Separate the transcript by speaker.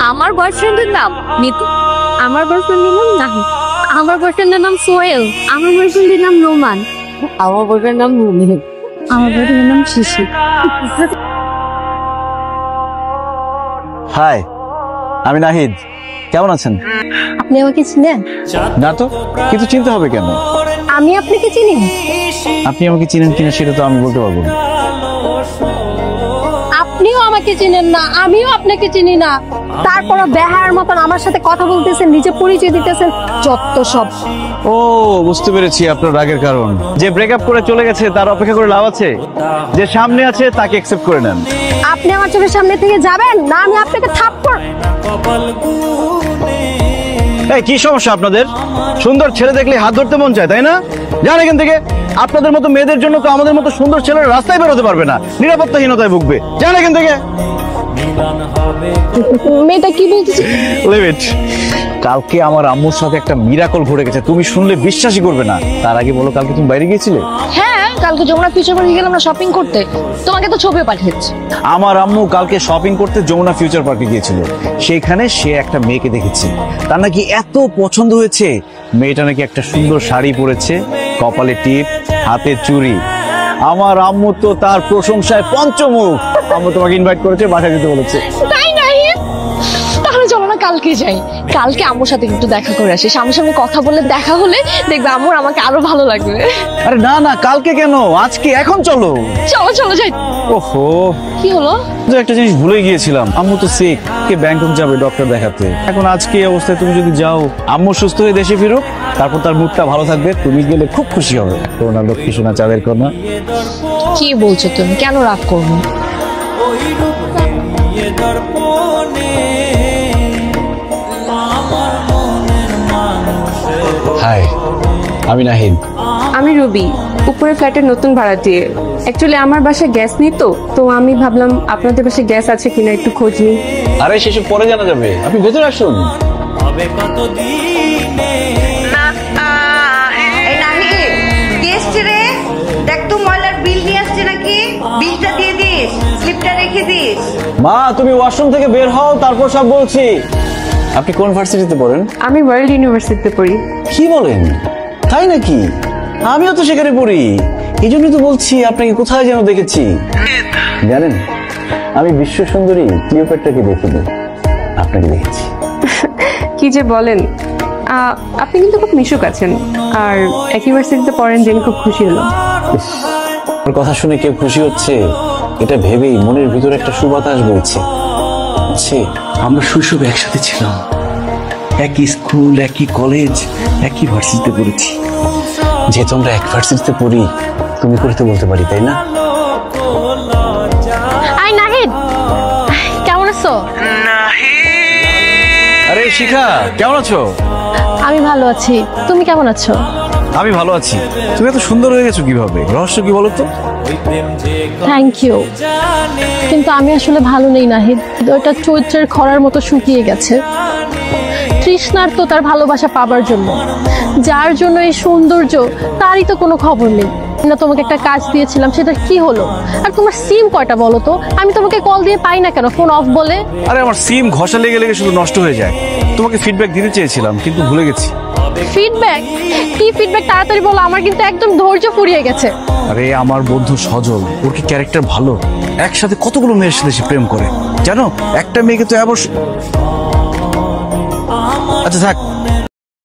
Speaker 1: আমার বয়ফ্রেন্ডের নাম নিতু। আমার বয়ফ্রেন্ডের নাম নাহিদ। আমার বয়ফ্রেন্ডের নাম সোহেল। আমার বয়ফ্রেন্ডের নাম নোমান। আমার বয়ফ্রেন্ডের নাম মুমিন। আমার বয়ফ্রেন্ডের নাম শিশির।
Speaker 2: হাই, আমি নাহিদ। কেমন আছেন?
Speaker 1: আপনি আমাকে চিনেন?
Speaker 2: না তো, কিন্তু চিনতে হবে কেন?
Speaker 1: আমি আপনাকে চিনি।
Speaker 2: আপনি আমাকে চিনেন কিনা সেটা তো আমি বলতে পারবো না।
Speaker 1: আপনিও আমাকে চিনেন না, আমিও আপনাকে চিনি না, তারপরও বেহার মতন আমার সাথে কথা বলতেছেন, নিজে পরিচয় দিতেছেন, যত সব।
Speaker 2: ও, বুঝতে পেরেছি আপনার রাগের কারণ। যে ব্রেকআপ করে চলে গেছে তার অপেক্ষা করে লাভ আছে? যে সামনে আছে তাকে অ্যাকসেপ্ট করে নেন।
Speaker 1: আপনি আমার চোখের সামনে থেকে যাবেন না, আমি আপনাকে থাপ্পড়।
Speaker 2: এই কি সমস্যা আপনাদের? সুন্দর ছেলে দেখলে হাত ধরতে মন চায়, তাই না? যান এখান থেকে। আপনাদের মতো মেয়েদের জন্য তো আমাদের মতো সুন্দর ছেলেরা রাস্তায় বেরোতে পারবে না, নিরাপত্তাহীনতায় ভুগবে। যান এখান থেকে।
Speaker 1: মেয়েটা কি বলতেছে?
Speaker 2: Leave it. কালকে আমার আম্মুর সাথে একটা মিরাকল ঘটে গেছে, তুমি শুনলে বিশ্বাসই করবে না। তার আগে বলো, কালকে তুমি বাইরে গিয়েছিলে?
Speaker 1: হ্যাঁ, কালকে যমুনা ফিউচার পার্কে গেলাম আমরা শপিং করতে, তোমাকে তো ছবিও পাঠিয়েছি।
Speaker 2: আমার আম্মু কালকে শপিং করতে যমুনা ফিউচার পার্কে গিয়েছিল। সেখানে সে একটা মেয়েকে দেখেছে, তার নাকি এত পছন্দ হয়েছে। মেয়েটা নাকি একটা সুন্দর শাড়ি পরেছে, কপালে টিপ, হাতে চুড়ি। আমার আম্মু তো তার প্রশংসায় পঞ্চমুখ। আম্মু তোমাকে ইনভাইট করেছে, বাসায় যেতে বলেছে।
Speaker 1: তাই নাই? তাহলে চলো না কালকে যাই। কালকে আম্মুর সাথে একটু দেখা করে আসি, সামনাসামনি কথা বলে দেখা হলে দেখবে আম্মুর আমাকে আরো ভালো লাগবে।
Speaker 2: আরে না না, কালকে কেন, আজকে, এখন চলো।
Speaker 1: চলো চলো যাই।
Speaker 2: ওহো,
Speaker 1: কি হলো?
Speaker 2: একটা জিনিস ভুলে গিয়েছিলাম। আম্মু তো সিক, কে ব্যাংকক যাবে ডক্টর দেখাতে। এখন আজকে এই অবস্থায় তুমি যদি যাও, আম্মু সুস্থ হয়ে দেশে ফিরুক, তারপর তার মুডটা ভালো থাকবে, তুমি গেলে খুব খুশি হবে। সোনা লক্ষ্মী সোনা চাঁদের কন্যা।
Speaker 1: কি বলছো তুমি? কেন রাগ করবো?
Speaker 2: হাই, আমি নাহিদ।
Speaker 3: আমি রুবি, উপরে ফ্ল্যাটের নতুন ভাড়াটিয়ে। অ্যাকচুয়ালি আমার বাসায় গ্যাস নেই, তো আমি ভাবলাম আপনাদের বাসায় গ্যাস আছে কিনা একটু খোঁজ নিই।
Speaker 2: আরে সেসব পরে জানা যাবে, আপনি ভেতরে আসুন।
Speaker 4: এই নাহিদ, কে এসছে রে? দেখ তো ময়লার বিল নিয়ে আসছে নাকি, বিলটা দিয়ে দিস, স্লিপটা রেখে দিস।
Speaker 2: মা, তুমি ওয়াশরুম থেকে বের হও, তারপর সব বলছি। আপনি কোন ভার্সিটিতে পড়েন?
Speaker 3: আমি ওয়ার্ল্ড ইউনিভার্সিটিতে পড়ি।
Speaker 2: কি বলেন, তাই নাকি? আমিও তো সেখানে পড়ি, এই জন্যই তো বলছি আপনাকে কোথায় যেন দেখেছি। জানেন, আমি বিশ্ব সুন্দরী ক্লিওপেট্রাকে দেখিনি, আপনাকে দেখেছি।
Speaker 3: কি যে বলেন, আপনি কিন্তু খুব মিশুক আছেন, আর এক ইউনিভার্সিটিতে পড়েন জেনে খুব খুশি হলো।
Speaker 2: আমার কথা শুনে কেউ খুশি হচ্ছে এটা ভেবেই মনের ভিতরে একটা সুবাতাস বইছে। আমরা শৈশবে একসাথে ছিলাম, একই স্কুল, একই কলেজ, একই ভার্সিটিতে পড়েছি। যেহেতু আমরা এক ভার্সিটিতে পড়ি, তুমি করতে বলতে পারি, তাই না?
Speaker 1: আই নাহিদ, কেমন আছো?
Speaker 2: আরে শিখা, কেমন আছো?
Speaker 1: আমি ভালো আছি, তুমি কেমন আছো?
Speaker 2: আমি ভালো আছি। তুমি এত সুন্দর হয়ে গেছো কিভাবে? রহস্য কি বলো তো?
Speaker 1: থ্যাংক ইউ, কিন্তু আমি আসলে ভালো নেই নাহিদ। ওটা চৈত্রের খরার মতো শুকিয়ে গেছে। তৃষ্ণার তো তার ভালোবাসা পাবার জন্য, যার জন্য এই সৌন্দর্য, তারই তো কোনো খবর নেই। না, তোমাকে একটা কাজ দিয়েছিলাম, সেটা কি হলো? আর তোমার সিম কয়টা বলো তো? আমি তোমাকে কল দিয়ে পাই না কেন, ফোন অফ বলে?
Speaker 2: আরে আমার সিম ঘষা লেগে লেগে শুধু নষ্ট হয়ে যায়। তোমাকে ফিডব্যাক দিতে চেয়েছিলাম, কিন্তু ভুলে গেছি।
Speaker 1: ফিডব্যাক? কি ফিডব্যাক তাড়াতাড়ি বলো, আমার কিন্তু একদম ধৈর্য ফুরিয়ে গেছে।
Speaker 2: আরে আমার বন্ধু সজল, ওর কি ক্যারেক্টার ভালো, একসাথে কতগুলো মেয়ের সাথে সে প্রেম করে জানো? একটা মেয়েকে তো অবশ্য, আচ্ছা থাক,